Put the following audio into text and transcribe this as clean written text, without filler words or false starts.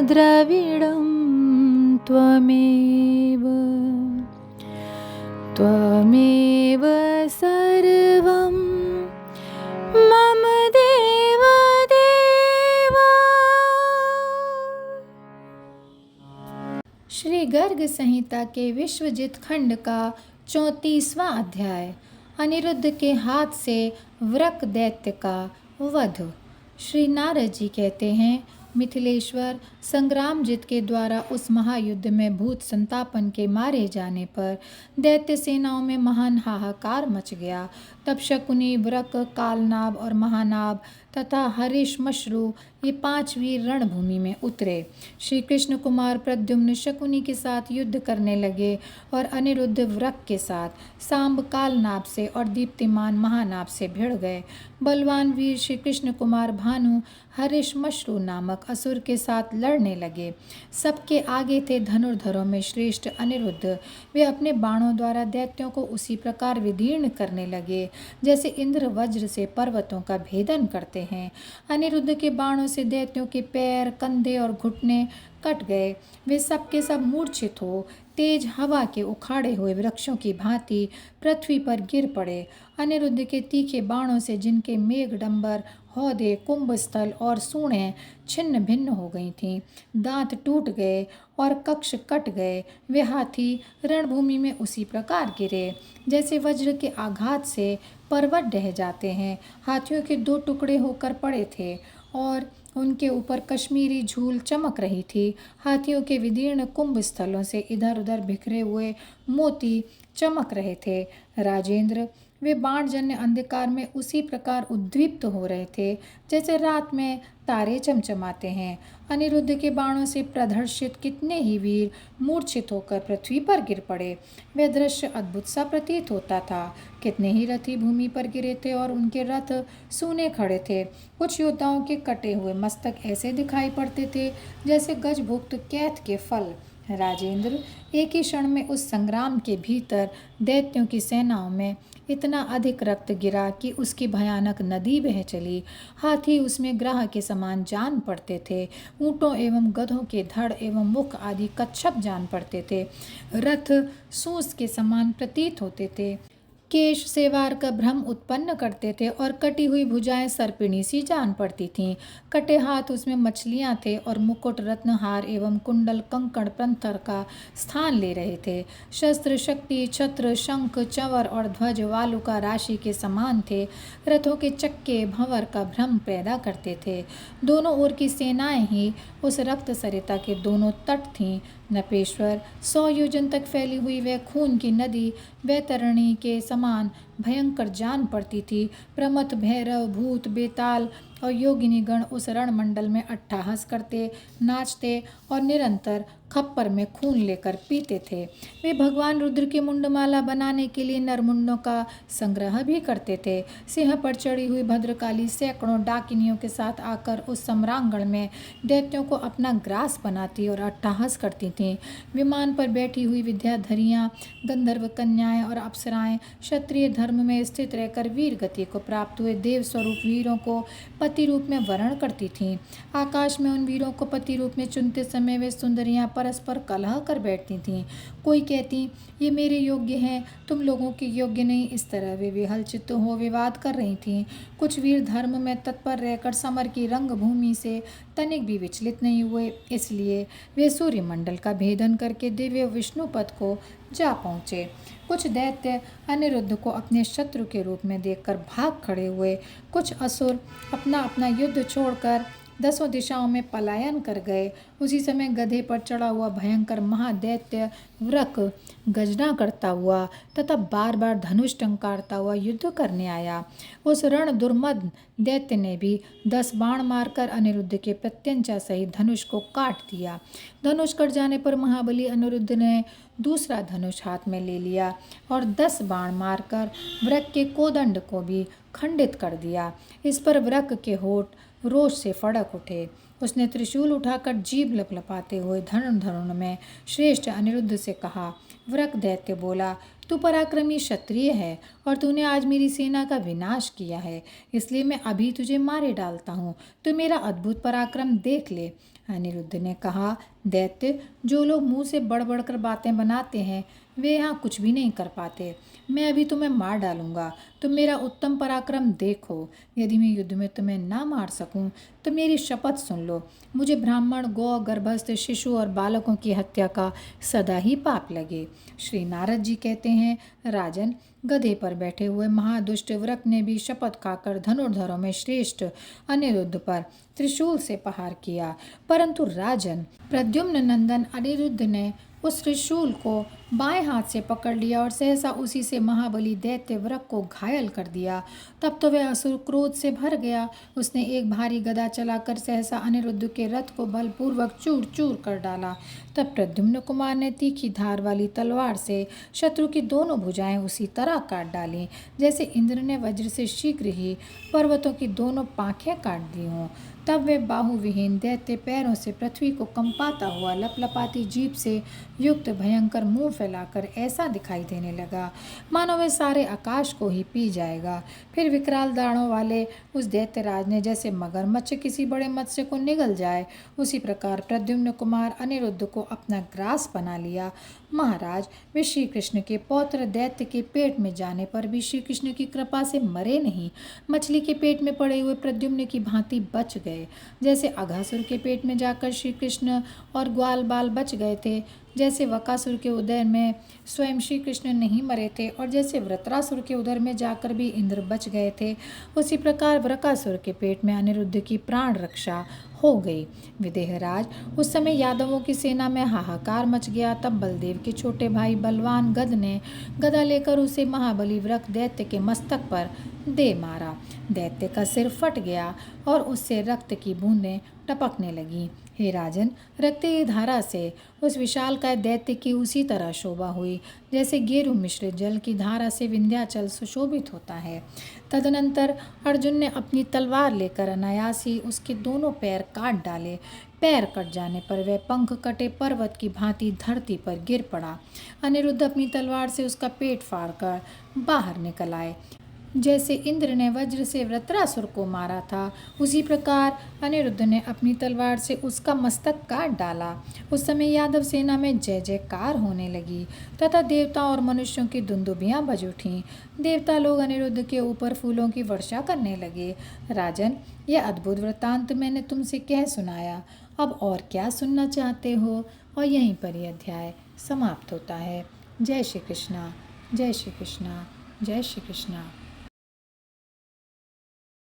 द्रविडं त्वमेव त्वमेव सर्वं मम देव देवा। श्री गर्ग संहिता के विश्वजित खंड का 34वां अध्याय। अनिरुद्ध के हाथ से वृक दैत्य का वध। श्री नारद जी कहते हैं, मिथिलेश्वर, संग्रामजित के द्वारा उस महायुद्ध में भूत संतापन के मारे जाने पर दैत्य सेनाओं में महान हाहाकार मच गया। तब शकुनी, वृक, कालनाभ और महानाभ तथा हरिश्मश्रु ये 5 वीर रणभूमि में उतरे। श्री कृष्ण कुमार प्रद्युम्न शकुनी के साथ युद्ध करने लगे और अनिरुद्ध वृक के साथ, सांब कालनाभ से और दीप्तिमान महानाभ से भिड़ गए। बलवान वीर श्री कृष्ण कुमार भानु हरिश्मश्रु नामक असुर के साथ लड़ने लगे। सबके आगे थे धनुर्धरों में श्रेष्ठ अनिरुद्ध। वे अपने बाणों द्वारा दैत्यों को उसी प्रकार विदीर्ण करने लगे जैसे इंद्र वज्र से पर्वतों का भेदन करते हैं। अनिरुद्ध के बाणों से दैत्यों के पैर, कंधे और घुटने कट गए। वे सब के सब मूर्छित हो तेज हवा के उखाड़े हुए वृक्षों की भांति पृथ्वी पर गिर पड़े। अनिरुद्ध के तीखे बाणों से जिनके मेघडंबर, हौदे, कुंभस्थल और सूढ़ें छिन्न भिन्न हो गई थीं, दांत टूट गए और कक्ष कट गए, वे हाथी रणभूमि में उसी प्रकार गिरे जैसे वज्र के आघात से पर्वत ढह जाते हैं। हाथियों के 2 टुकड़े होकर पड़े थे और उनके ऊपर कश्मीरी झूल चमक रही थी। हाथियों के विदीर्ण कुंभ स्थलों से इधर उधर बिखरे हुए मोती चमक रहे थे। राजेंद्र, वे बाणजन्य अंधकार में उसी प्रकार उद्दीप्त हो रहे थे जैसे रात में तारे चमचमाते हैं। अनिरुद्ध के बाणों से प्रदर्शित कितने ही वीर मूर्छित होकर पृथ्वी पर गिर पड़े। वह दृश्य अद्भुत सा प्रतीत होता था। कितने ही रथी भूमि पर गिरे थे और उनके रथ सूने खड़े थे। कुछ योद्धाओं के कटे हुए मस्तक ऐसे दिखाई पड़ते थे जैसे गजभुक्त कैथ के फल। राजेंद्र, एक ही क्षण में उस संग्राम के भीतर दैत्यों की सेनाओं में इतना अधिक रक्त गिरा कि उसकी भयानक नदी बह चली। हाथी उसमें ग्राह के समान जान पड़ते थे। ऊँटों एवं गधों के धड़ एवं मुख आदि कच्छप जान पड़ते थे। रथ सूस के समान प्रतीत होते थे। केश सेवार का भ्रम उत्पन्न करते थे और कटी हुई भुजाएं सर्पिणी सी जान पड़ती थीं। कटे हाथ उसमें मछलियां थे और मुकुट, रत्नहार एवं कुंडल कंकड़ पंथर का स्थान ले रहे थे। शस्त्र, शक्ति, छत्र, शंख, चंवर और ध्वज वालुका राशि के समान थे। रथों के चक्के भंवर का भ्रम पैदा करते थे। दोनों ओर की सेनाएं ही उस रक्त सरिता के दोनों तट थीं। नपेश्वर, 100 योजन तक फैली हुई वह खून की नदी वैतरणी के समान भयंकर जान पड़ती थी। प्रमथ, भैरव, भूत, बेताल और योगिनीगण उस रणमंडल में अट्टहास करते, नाचते और निरंतर खप्पर में खून लेकर पीते थे। वे भगवान रुद्र की मुंडमाला बनाने के लिए नरमुंडों का संग्रह भी करते थे। सिंह पर चढ़ी हुई भद्रकाली सैकड़ों डाकिनियों के साथ आकर उस सम्रांगण में दैत्यों को अपना ग्रास बनाती और अट्टहास करती थीं। विमान पर बैठी हुई विद्याधरियाँ, गंधर्व कन्याएं और अप्सराएं क्षत्रिय धर्म में स्थित रहकर वीर गति को प्राप्त हुए देव स्वरूप वीरों को पति रूप में वर्ण करती थीं। आकाश में उन वीरों को पति रूप में चुनते समय वे सुंदरियां परस्पर कलह कर बैठती थीं। कोई कहती, ये मेरे योग्य हैं, तुम लोगों के योग्य नहीं। इस तरह वे विहलचित हो विवाद कर रही थीं। कुछ वीर धर्म में तत्पर रहकर समर की रंगभूमि से तनिक भी विचलित नहीं हुए, इसलिए वे सूर्यमंडल का भेदन करके दिव्य विष्णुपद को जा पहुँचे। कुछ दैत्य अनिरुद्ध को अपने शत्रु के रूप में देखकर भाग खड़े हुए। कुछ असुर अपना अपना युद्ध छोड़कर 10 दिशाओं में पलायन कर गए। उसी समय गधे पर चढ़ा हुआ भयंकर महादैत्य वृक गर्जना करता हुआ तथा बार बार धनुष टंकारता हुआ युद्ध करने आया। उस रण दुर्मद दैत्य ने भी 10 बाण मारकर अनिरुद्ध के प्रत्यंचा सहित धनुष को काट दिया। धनुष कट जाने पर महाबली अनिरुद्ध ने दूसरा धनुष हाथ में ले लिया और 10 बाण मारकर वृक के कोदंड को भी खंडित कर दिया। इस पर वृक के होठ रोष से फड़क उठे। उसने त्रिशूल उठाकर जीभ लपलपाते हुए धनुर्धरों में श्रेष्ठ अनिरुद्ध से कहा। वृक दैत्य बोला, तू पराक्रमी क्षत्रिय है और तूने आज मेरी सेना का विनाश किया है, इसलिए मैं अभी तुझे मारे डालता हूँ। तू मेरा अद्भुत पराक्रम देख ले। अनिरुद्ध ने कहा, दैत्य, जो लोग मुंह से बढ़ बढ़ कर बातें बनाते हैं वे यहाँ कुछ भी नहीं कर पाते। मैं अभी तुम्हें मार डालूंगा। तुम मेरा उत्तम पराक्रम देखो। यदि मैं युद्ध में तुम्हें ना मार सकूं तो मेरी शपथ सुन लो, मुझे ब्राह्मण, गौ, गर्भस्थ शिशु और बालकों की हत्या का सदा ही पाप लगे। श्री नारद जी कहते हैं, राजन, गधे पर बैठे हुए महादुष्ट वृक ने भी शपथ खाकर धनुर्धरों में श्रेष्ठ अनिरुद्ध पर त्रिशूल से प्रहार किया, परंतु राजन, प्रद्युम्न नंदन अनिरुद्ध ने उस त्रिशूल को बाएं हाथ से पकड़ लिया और सहसा उसी से महाबली दैत्य वृक को घायल कर दिया। तब तो वह असुर क्रोध से भर गया। उसने एक भारी गदा चलाकर सहसा अनिरुद्ध के रथ को बलपूर्वक चूर चूर कर डाला। तब प्रद्युम्न कुमार ने तीखी धार वाली तलवार से शत्रु की दोनों भुजाएं उसी तरह काट डाली जैसे इंद्र ने वज्र से शीघ्र ही पर्वतों की दोनों पाखें काट दी हों। तब वे बाहुविहीन दैत्य पैरों से पृथ्वी को कंपाता हुआ लपलपाती जीभ से युक्त भयंकर मुंह फैलाकर ऐसा दिखाई देने लगा मानो वह सारे आकाश को ही पी जाएगा। फिर विकराल दाढ़ों वाले उस दैत्यराज ने जैसे मगरमच्छ किसी बड़े मत्स्य को निगल जाए, उसी प्रकार प्रद्युम्न कुमार अनिरुद्ध को अपना ग्रास बना लिया। महाराज, वे श्री कृष्ण के पौत्र दैत्य के पेट में जाने पर भी श्री कृष्ण की कृपा से मरे नहीं। मछली के पेट में पड़े हुए प्रद्युम्न की भांति बच गए। जैसे अघासुर के पेट में जाकर श्री कृष्ण और ग्वाल बाल बच गए थे, जैसे वकासुर के उदर में स्वयं श्री कृष्ण नहीं मरे थे और जैसे वृत्रासुर के उदर में जाकर भी इंद्र बच गए थे, उसी प्रकार वृकासुर के पेट में अनिरुद्ध की प्राण रक्षा हो गई। विदेहराज, उस समय यादवों की सेना में हाहाकार मच गया। तब बलदेव के छोटे भाई बलवान गद ने गदा लेकर उसे महाबली वृक दैत्य के मस्तक पर दे मारा। दैत्य का सिर फट गया और उससे रक्त की बूंदें टपकने लगीं। हे राजन, रक्तीय धारा से उस विशालकाय दैत्य की उसी तरह शोभा हुई जैसे गेरू मिश्रित जल की धारा से विंध्याचल सुशोभित होता है। तदनंतर अर्जुन ने अपनी तलवार लेकर अनायास ही उसके दोनों पैर काट डाले। पैर कट जाने पर वह पंख कटे पर्वत की भांति धरती पर गिर पड़ा। अनिरुद्ध अपनी तलवार से उसका पेट फाड़कर बाहर निकल आए। जैसे इंद्र ने वज्र से वृत्रासुर को मारा था, उसी प्रकार अनिरुद्ध ने अपनी तलवार से उसका मस्तक काट डाला। उस समय यादव सेना में जय जयकार होने लगी तथा देवता और मनुष्यों की दुंदुभियां बज उठीं। देवता लोग अनिरुद्ध के ऊपर फूलों की वर्षा करने लगे। राजन, यह अद्भुत वृत्तांत मैंने तुमसे कह सुनाया। अब और क्या सुनना चाहते हो? और यहीं पर यह अध्याय समाप्त होता है। जय श्री कृष्णा, जय श्री कृष्णा, जय श्री कृष्णा।